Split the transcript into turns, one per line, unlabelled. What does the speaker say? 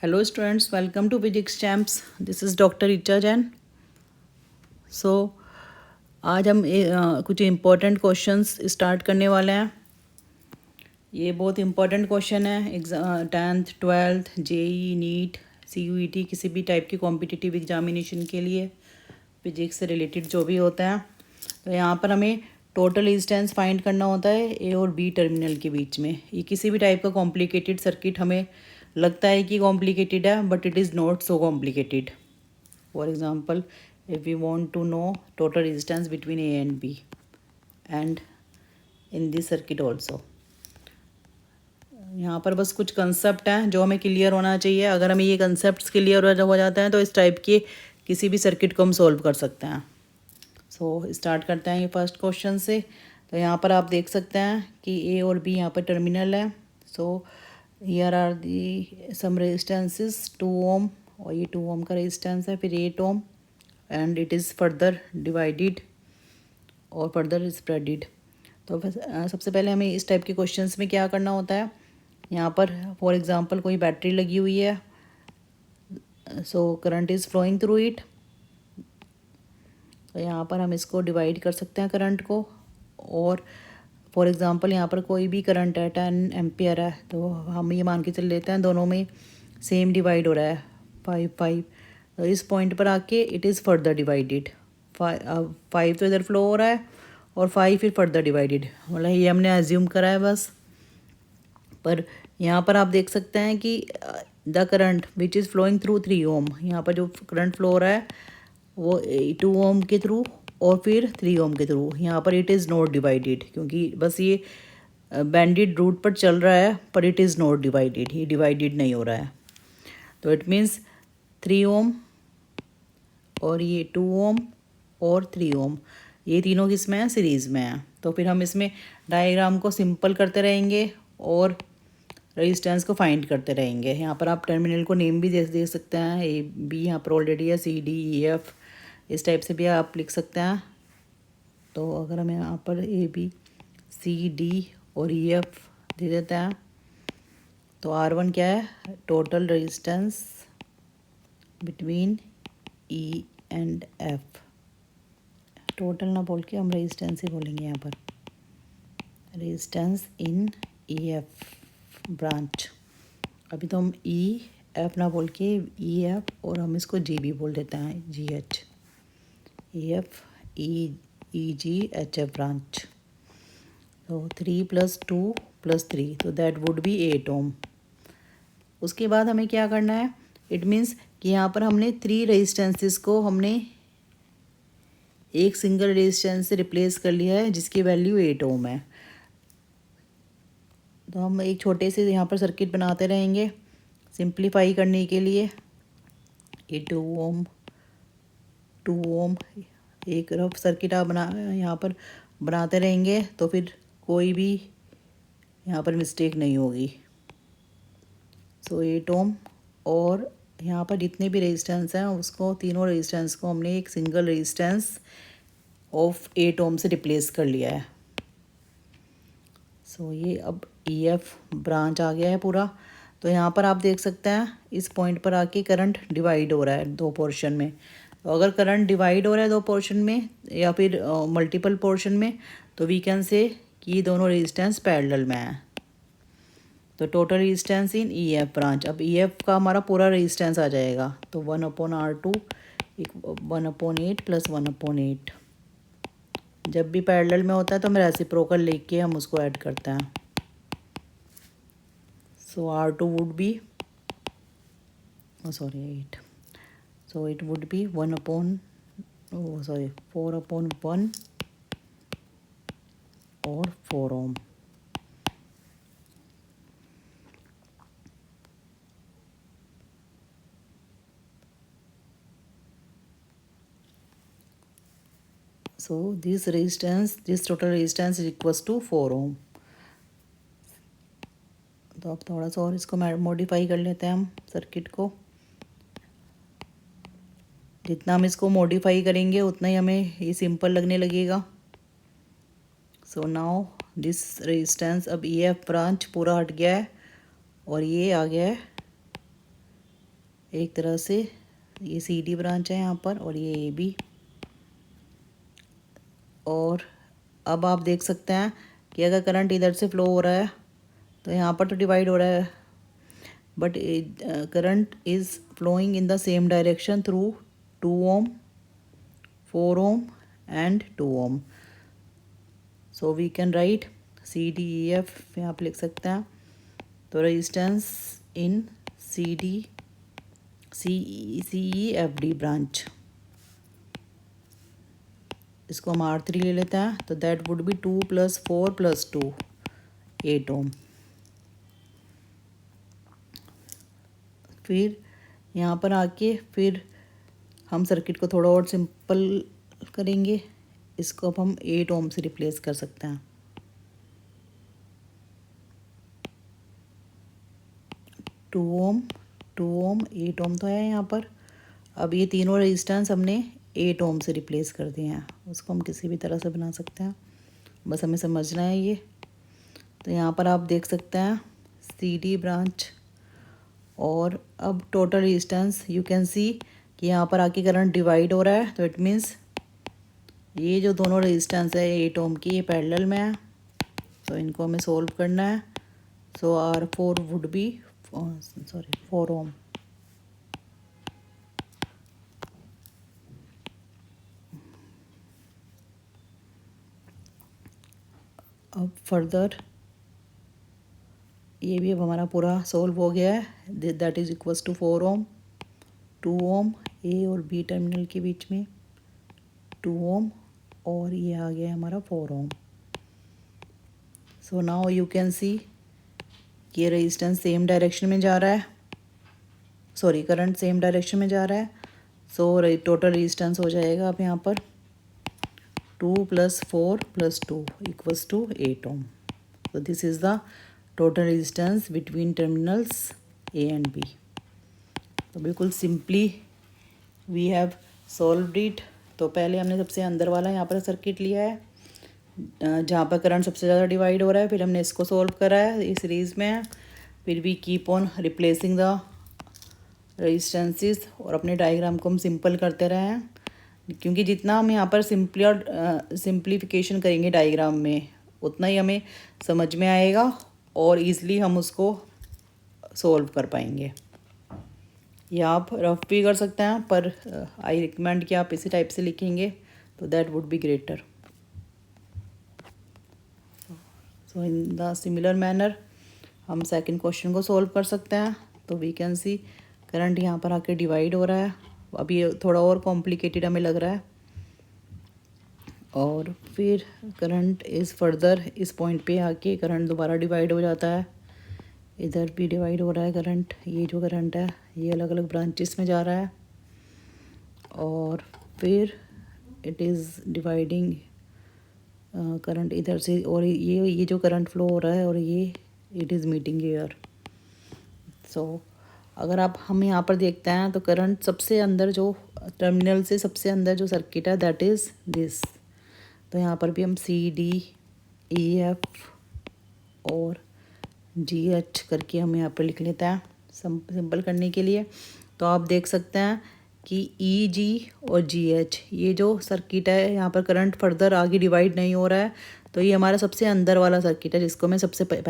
Hello students, welcome to physics champs. This is doctor Richa Jain. So आज हम कुछ important questions start करने वाले हैं। ये बहुत इम्पोर्टेंट क्वेश्चन है exam 10th 12th JEE NEET CUET किसी भी टाइप की कॉम्पिटिटिव एग्जामिनेशन के लिए फिजिक्स से रिलेटेड जो भी होता है। तो यहाँ पर हमें टोटल रेजिस्टेंस फाइंड करना होता है ए और बी टर्मिनल के बीच में। ये किसी भी टाइप का कॉम्प्लिकेटेड सर्किट हमें लगता है कि कॉम्प्लिकेटेड है, but it is not so complicated. For example, if we want to know total resistance between A and B and in this circuit also, यहाँ पर बस कुछ कंसेप्ट हैं जो हमें क्लियर होना चाहिए। अगर हमें ये कंसेप्ट क्लियर हो जाते हैं तो इस टाइप के किसी भी सर्किट को हम सॉल्व कर सकते हैं। सो स्टार्ट करते हैं ये फर्स्ट क्वेश्चन से। तो यहाँ पर आप देख सकते हैं कि ए और बी यहाँ पर टर्मिनल है। So here are the some resistances 2 ohm, और ये 2 ओम का रेजिस्टेंस है, फिर 8 ohm, and it is further divided और फर्दर स्प्रेडेड। तो सबसे पहले हमें इस टाइप के क्वेश्चंस में क्या करना होता है। यहाँ पर फॉर एग्जांपल कोई बैटरी लगी हुई है, so current is flowing through it. तो यहाँ पर हम इसको डिवाइड कर सकते हैं करंट को, और फॉर एग्जांपल यहाँ पर कोई भी करंट है 10 एम्पियर है, तो हम ये मान के चल लेते हैं दोनों में सेम डिवाइड हो रहा है 5 5। तो इस पॉइंट पर आके इट इज़ फर्दर डिवाइडेड। 5 तो इधर फ्लो हो रहा है और 5 फिर फर्दर डिवाइडेड, मतलब ये हमने एज्यूम करा है बस। पर यहाँ पर आप देख सकते हैं कि the current which is flowing through 3 ohm, यहाँ पर जो करंट फ्लो हो रहा है वो 2 ओम के थ्रू और फिर 3 ओम के थ्रू। यहाँ पर इट इज़ नॉट डिवाइडेड, क्योंकि बस ये बैंडेड रूट पर चल रहा है, पर इट इज़ नॉट डिवाइडेड, ये डिवाइडेड नहीं हो रहा है। तो इट मीन्स 3 ओम और ये 2 ओम और 3 ओम, ये तीनों किस में है, सीरीज़ में है। तो फिर हम इसमें डायग्राम को सिंपल करते रहेंगे और रेजिस्टेंस को फाइंड करते रहेंगे। यहाँ पर आप टर्मिनल को नेम भी दे सकते हैं, ए बी यहाँ पर ऑलरेडी है, सी डी ई एफ, इस टाइप से भी आप लिख सकते हैं। तो अगर हम यहाँ पर ए बी सी डी और ई एफ दे देते हैं, तो R1 क्या है, total resistance between E and F. Total ना बोल के हम रेजिस्टेंस ही बोलेंगे यहाँ पर, resistance in E F branch. अभी तो हम ई एफ ना बोल के ई एफ, और हम इसको जी भी बोल देते हैं, जी एच, ई एफ ई जी एच एफ ब्रांच। तो 3 + 2 + 3, तो दैट वुड बी 8 ओम। उसके बाद हमें क्या करना है, इट मीन्स कि यहाँ पर हमने 3 रेजिस्टेंसेस को हमने एक सिंगल रेजिस्टेंस से रिप्लेस कर लिया है जिसकी वैल्यू 8 ओम है। तो हम एक छोटे से यहाँ पर सर्किट बनाते रहेंगे सिंप्लीफाई करने के लिए। ये 2 ओम 2 ओम एक रफ सर्किट आप यहाँ पर बनाते रहेंगे, तो फिर कोई भी यहाँ पर मिस्टेक नहीं होगी। सो 8 ओम, और यहाँ पर जितने भी रेजिस्टेंस हैं उसको, तीनों रेजिस्टेंस को हमने एक सिंगल रेजिस्टेंस ऑफ 8 ओम से रिप्लेस कर लिया है। सो ये अब ई एफ ब्रांच आ गया है पूरा। तो यहाँ पर आप देख सकते हैं इस पॉइंट पर आके करंट डिवाइड हो रहा है 2 पोर्शन में। तो अगर करंट डिवाइड हो रहा है 2 पोर्शन में या फिर मल्टीपल पोर्शन में, तो वी कैन से कि ये दोनों रेजिस्टेंस पैरेलल में है। तो total resistance in E F branch, अब ई एफ का हमारा पूरा रेजिस्टेंस आ जाएगा, तो 1/R2 1/8 + 1/8। जब भी पैरेलल में होता है तो हम रेसिप्रोकल लेके हम उसको ऐड करते हैं। सो R2 would be 8, so it would be 4/1 और 4 ओम। So this total resistance is equals to 4 ओम। तो अब थोड़ा सा और इसको मॉडिफाई कर लेते हैं हम सर्किट को। जितना हम इसको मॉडिफाई करेंगे उतना ही हमें ये सिंपल लगने लगेगा। सो नाउ दिस रेजिस्टेंस, अब ई एफ ब्रांच पूरा हट गया है और ये आ गया है एक तरह से ये सी डी ब्रांच है यहाँ पर और ये ए बी। और अब आप देख सकते हैं कि अगर करंट इधर से फ्लो हो रहा है तो यहाँ पर तो डिवाइड हो रहा है, but current is flowing in the same direction through 2 ohm, 4 ohm and 2 ohm। So we can write C D E F यहाँ पर लिख सकते हैं। तो resistance in C E F D branch, इसको हम R3 ले लेते हैं। तो दैट वुड बी 2 + 4 + 2 8 ohm। फिर यहाँ पर आके फिर हम सर्किट को थोड़ा और सिंपल करेंगे। इसको अब हम 8 ohm से रिप्लेस कर सकते हैं। 2 ohm, 2 ohm, 8 ohm तो है यहाँ पर। अब ये तीनों रेजिस्टेंस हमने 8 ohm से रिप्लेस कर दिए हैं। उसको हम किसी भी तरह से बना सकते हैं, बस हमें समझना है ये। तो यहाँ पर आप देख सकते हैं सी डी ब्रांच। और अब total resistance you can see कि यहाँ पर आके करंट डिवाइड हो रहा है। तो इट मीन्स ये जो दोनों रेजिस्टेंस है 8 ohm की, ये पैरेलल में है। तो इनको हमें सोल्व करना है। So R4 would be 4 ohm। अब फर्दर ये भी अब हमारा पूरा सोल्व हो गया है। That is equals to 4 ohm, 2 ohm A और बी टर्मिनल के बीच में 2 ohm, और ये आ गया हमारा 4 ohm। So now you can see कि ये रेजिस्टेंस सेम डायरेक्शन में जा रहा है, सॉरी करंट सेम डायरेक्शन में जा रहा है। सो टोटल रेजिस्टेंस हो जाएगा अब यहाँ पर 2 + 4 + 2 = 8 ohm। So this is the total resistance between terminals A and B। तो बिल्कुल simply we have solved it. तो पहले हमने सबसे अंदर वाला यहाँ पर सर्किट लिया है जहाँ पर करंट सबसे ज़्यादा डिवाइड हो रहा है, फिर हमने इसको सॉल्व करा है, ये सीरीज़ में है। फिर we keep on replacing the resistances और अपने डायग्राम को हम सिंपल करते रहे हैं, क्योंकि जितना हम यहाँ पर सिंप्लीफिकेशन करेंगे डायग्राम में उतना ही हमें समझ में आएगा और ईज़िली हम उसको सॉल्व कर पाएंगे। या आप रफ भी कर सकते हैं, पर आई रिकमेंड कि आप इसी टाइप से लिखेंगे तो that would be greater. So in the similar manner हम सेकंड क्वेश्चन को सॉल्व कर सकते हैं। तो वी कैन सी करंट यहाँ पर आके डिवाइड हो रहा है। अब ये थोड़ा और कॉम्प्लिकेटेड हमें लग रहा है। और फिर करंट इज़ फर्दर इस पॉइंट पे आके करंट दोबारा डिवाइड हो जाता है। इधर भी डिवाइड हो रहा है करंट। ये जो करंट है ये अलग अलग ब्रांचेस में जा रहा है और फिर इट इज़ डिवाइडिंग करंट इधर से, और ये जो करंट फ्लो हो रहा है और ये इट इज़ मीटिंग हियर। सो अगर आप हम यहाँ पर देखते हैं तो करंट सबसे अंदर जो टर्मिनल से सबसे अंदर जो सर्किट है दैट इज़ दिस। तो यहाँ पर भी हम सी डी ई एफ और जी एच करके हम यहाँ पर लिख लेते हैं सिंपल करने के लिए। तो आप देख सकते हैं कि ई जी और जी एच ये जो सर्किट है यहाँ पर करंट फर्दर आगे डिवाइड नहीं हो रहा है। तो ये हमारा सबसे अंदर वाला सर्किट है जिसको मैं सबसे